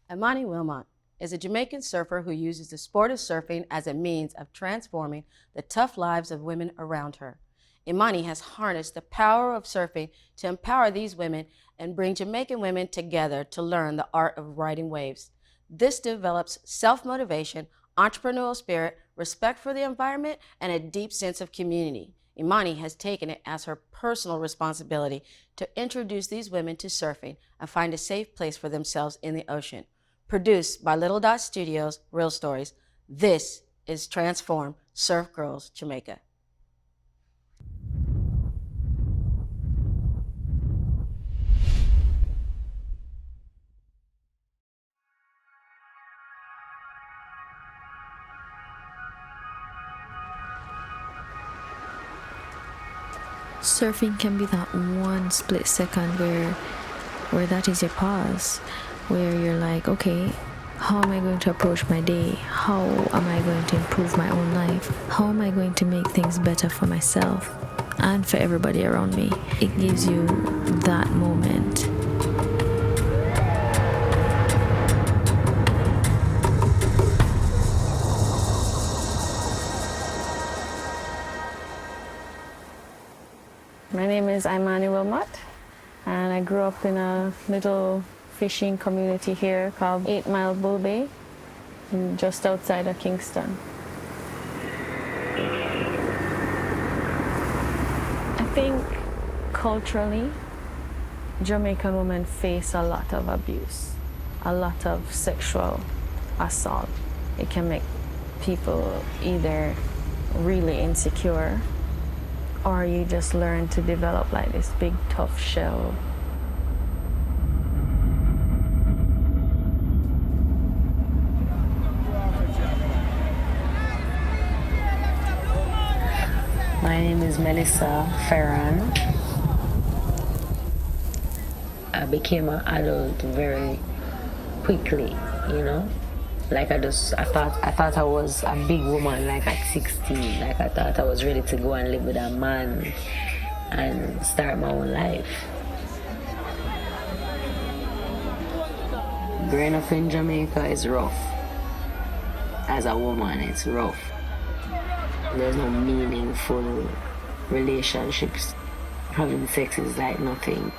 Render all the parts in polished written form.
Imani Wilmot is a Jamaican surfer who uses the sport of surfing as a means of transforming the tough lives of women around her. Imani has harnessed the power of surfing to empower these women and bring Jamaican women together to learn the art of riding waves. This develops self-motivation, entrepreneurial spirit, respect for the environment, and a deep sense of community. Imani has taken it as her personal responsibility to introduce these women to surfing and find a safe place for themselves in the ocean. Produced by Little Dot Studios, Real Stories, this is Transform Surf Girls Jamaica. Surfing can be that one split second where that is your pause, where you're like, okay, how am I going to approach my day? How am I going to improve my own life? How am I going to make things better for myself and for everybody around me? It gives you that moment. My name is Imani Wilmot, and I grew up in a little fishing community here called 8 Mile Bull Bay, just outside of Kingston. I think culturally, Jamaican women face a lot of abuse, a lot of sexual assault. It can make people either really insecure, or you just learn to develop like this big tough shell. My name is Melissa Ferran. I became an adult very quickly, you know. Like I thought I was a big woman like at 16. Like I thought I was ready to go and live with a man and start my own life. Growing up in Jamaica is rough. As a woman, it's rough. There's no meaningful relationships. Having sex is like nothing.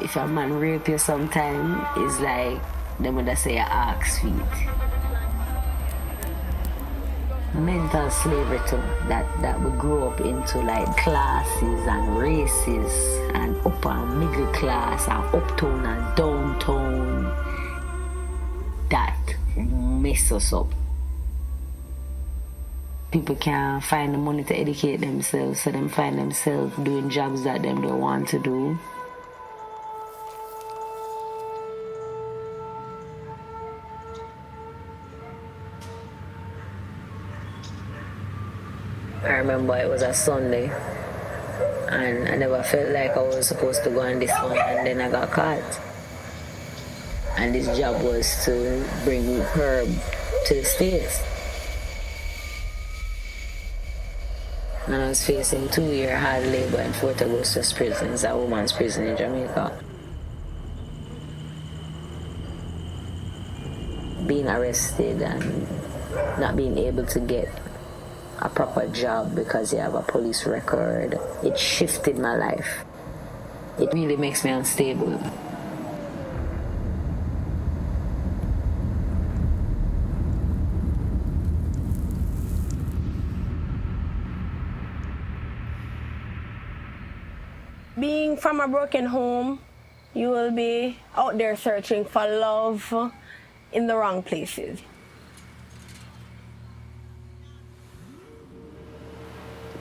If a man rape you sometime, it's like them would say a ox feet. Mental slavery too, that we grew up into like classes and races and upper and middle class and uptown and downtown. That mess us up. People can't find the money to educate themselves, so them find themselves doing jobs that them don't want to do. I remember it was a Sunday and I never felt like I was supposed to go on this one, and then I got caught. And this job was to bring Herb to the States. And I was facing 2-year hard labor in Fort Augustus prison. It's a woman's prison in Jamaica. Being arrested and not being able to get a proper job because you have a police record, it shifted my life. It really makes me unstable. Being from a broken home, you will be out there searching for love in the wrong places.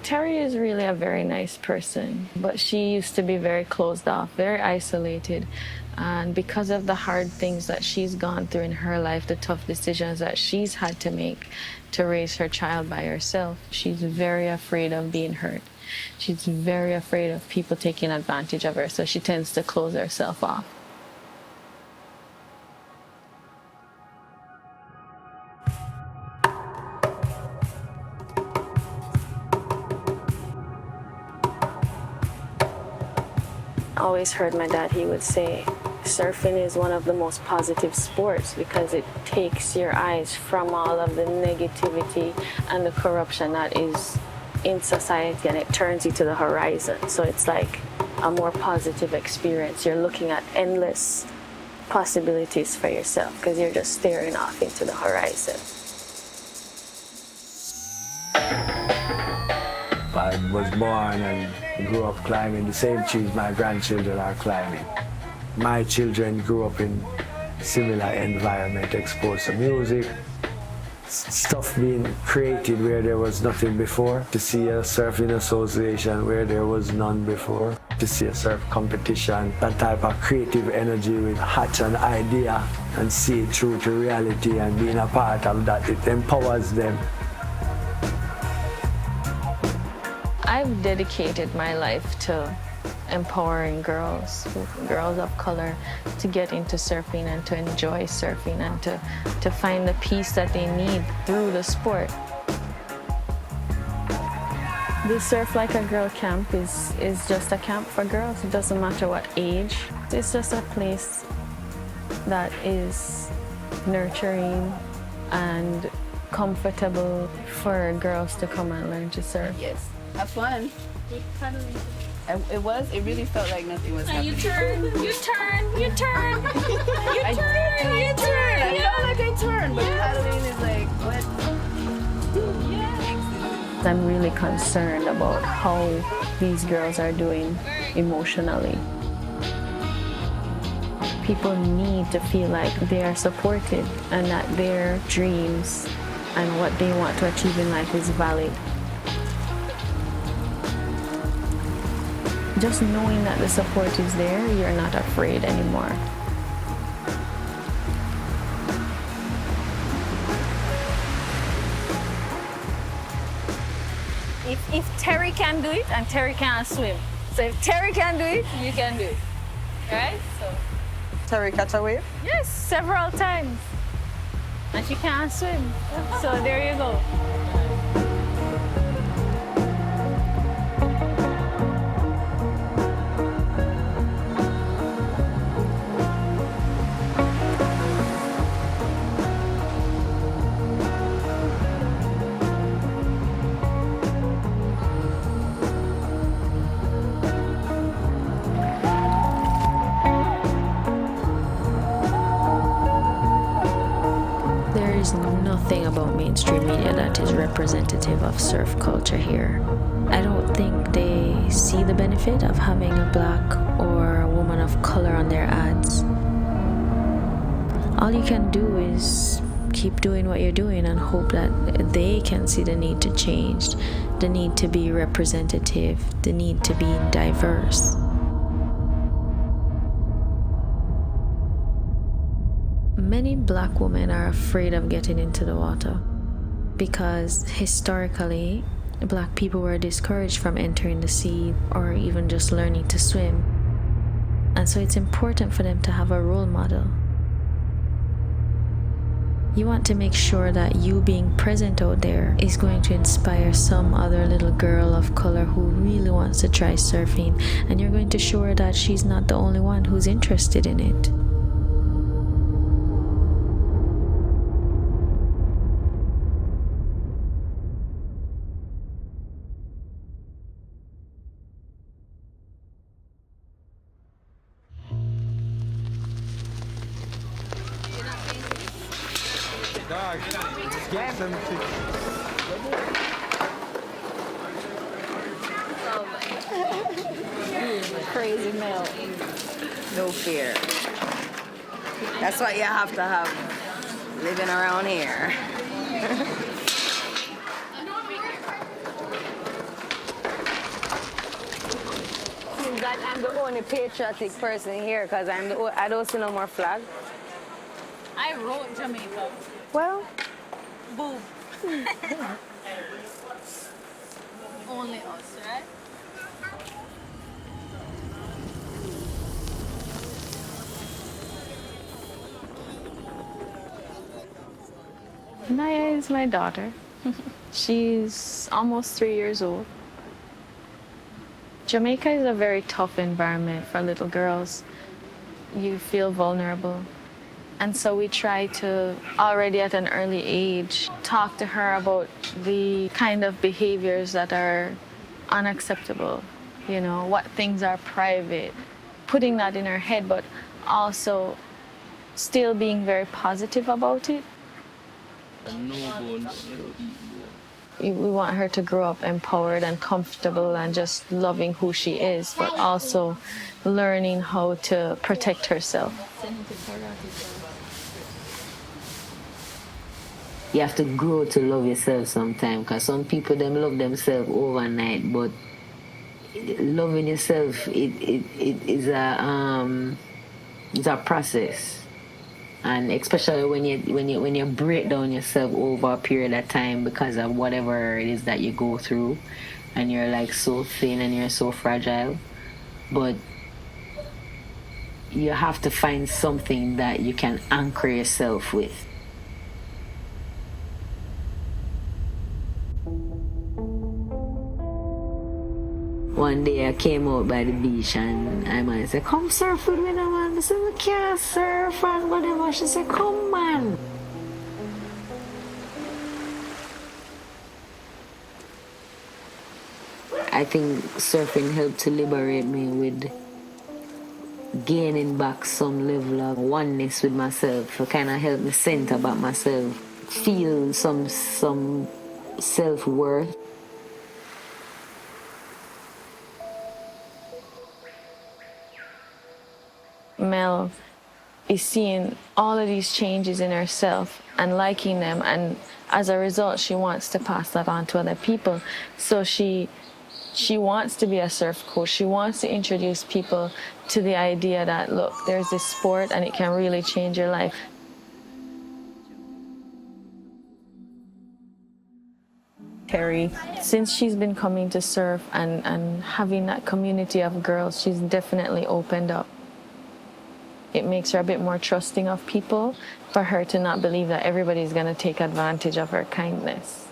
Terry is really a very nice person, but she used to be very closed off, very isolated. And because of the hard things that she's gone through in her life, the tough decisions that she's had to make to raise her child by herself, she's very afraid of being hurt. She's very afraid of people taking advantage of her, so she tends to close herself off. I always heard my dad, he would say, Surfing is one of the most positive sports because it takes your eyes from all of the negativity and the corruption that is in society, and it turns you to the horizon. So it's like a more positive experience. You're looking at endless possibilities for yourself because you're just staring off into the horizon. I was born and grew up climbing the same trees my grandchildren are climbing. My children grew up in similar environment, exposed to music, stuff being created where there was nothing before, to see a surfing association where there was none before, to see a surf competition, that type of creative energy with hatch an idea and see it through to reality, and being a part of that, it empowers them. I've dedicated my life to empowering girls of color to get into surfing and to enjoy surfing and to find the peace that they need through the sport. The Surf Like a Girl camp is just a camp for girls. It doesn't matter what age. It's just a place that is nurturing and comfortable for girls to come and learn to surf. Yes, have fun. It really felt like nothing was happening. You turn. I felt like I turned, but paddling is like, what? I'm really concerned about how these girls are doing emotionally. People need to feel like they are supported and that their dreams and what they want to achieve in life is valid. Just knowing that the support is there, you're not afraid anymore. If Terry can do it, and Terry can't swim. So if Terry can do it, you can do it. Right? So. Terry catch a wave? Yes, several times. And she can't swim. So there you go. There's nothing about mainstream media that is representative of surf culture here. I don't think they see the benefit of having a black or a woman of color on their ads. All you can do is keep doing what you're doing and hope that they can see the need to change, the need to be representative, the need to be diverse. Many black women are afraid of getting into the water because historically, black people were discouraged from entering the sea or even just learning to swim. And so it's important for them to have a role model. You want to make sure that you being present out there is going to inspire some other little girl of color who really wants to try surfing, and you're going to show her that she's not the only one who's interested in it. Get some Crazy milk. No fear. That's what you have to have living around here. Seems like I'm the only patriotic person here because I don't see no more flag. I wrote Jamaica. Well, Boom. Only us, right? Naya is my daughter. She's almost 3 years old. Jamaica is a very tough environment for little girls. you feel vulnerable. And so we try to, already at an early age, talk to her about the kind of behaviors that are unacceptable, you know, what things are private, putting that in her head, but also still being very positive about it. We want her to grow up empowered and comfortable and just loving who she is, but also learning how to protect herself. You have to grow to love yourself sometimes, because some people them love themselves overnight, but loving yourself it is a process. And especially when you break down yourself over a period of time because of whatever it is that you go through, and you're like so thin and you're so fragile, but you have to find something that you can anchor yourself with. One day I came out by the beach and Imani said, "Come surf with me now, man." I said, "We can't surf," and whatever. She said, "Come, man." I think surfing helped to liberate me with gaining back some level of oneness with myself. It kind of helped me center back myself, feel some self-worth. Mel is seeing all of these changes in herself and liking them, and as a result she wants to pass that on to other people. So she wants to be a surf coach. She wants to introduce people to the idea that, look, there's this sport and it can really change your life. Terry, since she's been coming to surf and having that community of girls, she's definitely opened up. It makes her a bit more trusting of people, for her to not believe that everybody's going to take advantage of her kindness.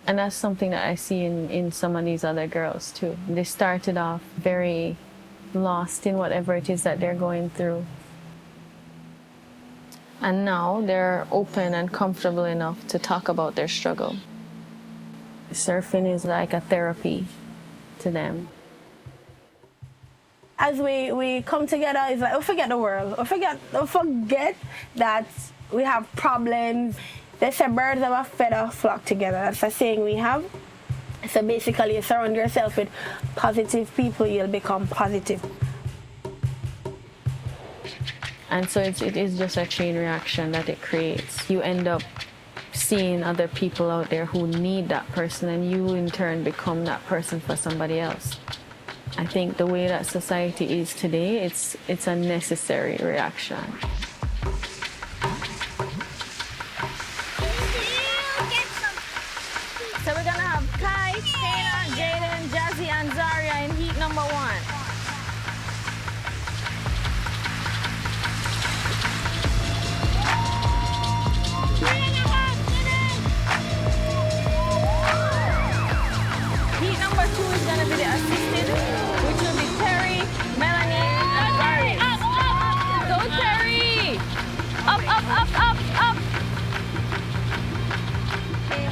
And that's something that I see in some of these other girls too. They started off very lost in whatever it is that they're going through. And now they're open and comfortable enough to talk about their struggle. Surfing is like a therapy to them. As we come together, it's like we forget the world. We forget that we have problems. They say birds of a feather flock together. That's a saying we have. So basically, you surround yourself with positive people, you'll become positive. And so it is just a chain reaction that it creates. You end up seeing other people out there who need that person, and you in turn become that person for somebody else. I think the way that society is today, it's a necessary reaction. So we're gonna have Kai, Tana, Jaden, Jazzy, and Zaria in heat number 1. Heat number 2 is gonna be the assisted, which will be Terry, Melanie, and Zaria. Up, up, up! Go Terry! Up, up, up, up, up!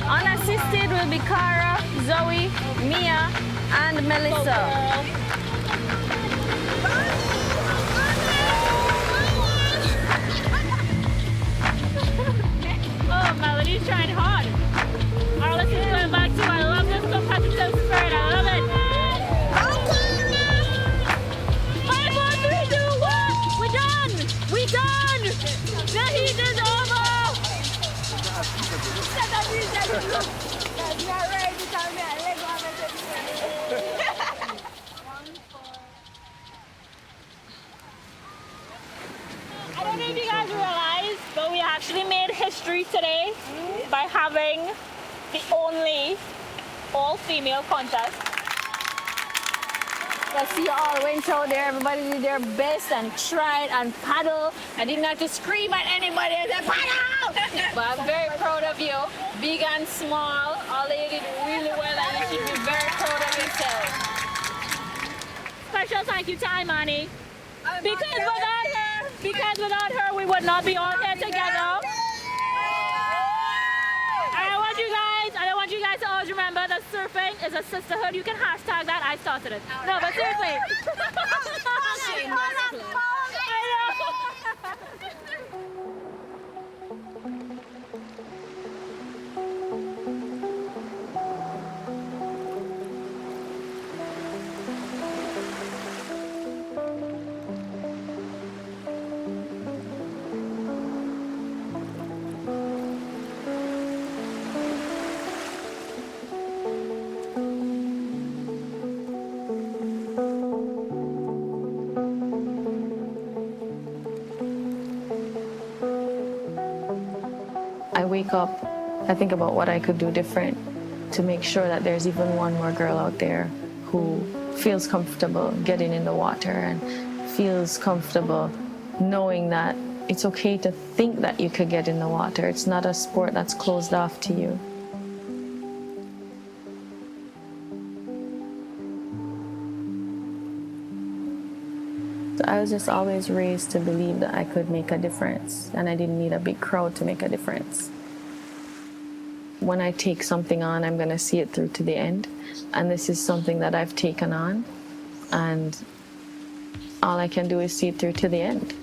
Unassisted will be Cara, Zoe, Mia, and Melissa. Oh, Melody's trying hard. Arliss is going back too. I love this competitive spirit. I love it. 5, 4, 3, 2, 1. We're done. We're done. The heat is over. I don't know if you guys realize, but we actually made history today by having the only all-female contest. I see you all went out there, everybody did their best and tried and paddled. I didn't have to scream at anybody and say, paddle! But I'm very proud of you. Big and small, all of you did really well and you should be very proud of special thank you to Imani. Because without her, we would not be all here together. And I want you guys to always remember that surfing is a sisterhood. You can hashtag that. I started it. No, but seriously. I wake up, I think about what I could do different to make sure that there's even one more girl out there who feels comfortable getting in the water and feels comfortable knowing that it's okay to think that you could get in the water. It's not a sport that's closed off to you. I was just always raised to believe that I could make a difference and I didn't need a big crowd to make a difference. When I take something on, I'm going to see it through to the end. And this is something that I've taken on, and all I can do is see it through to the end.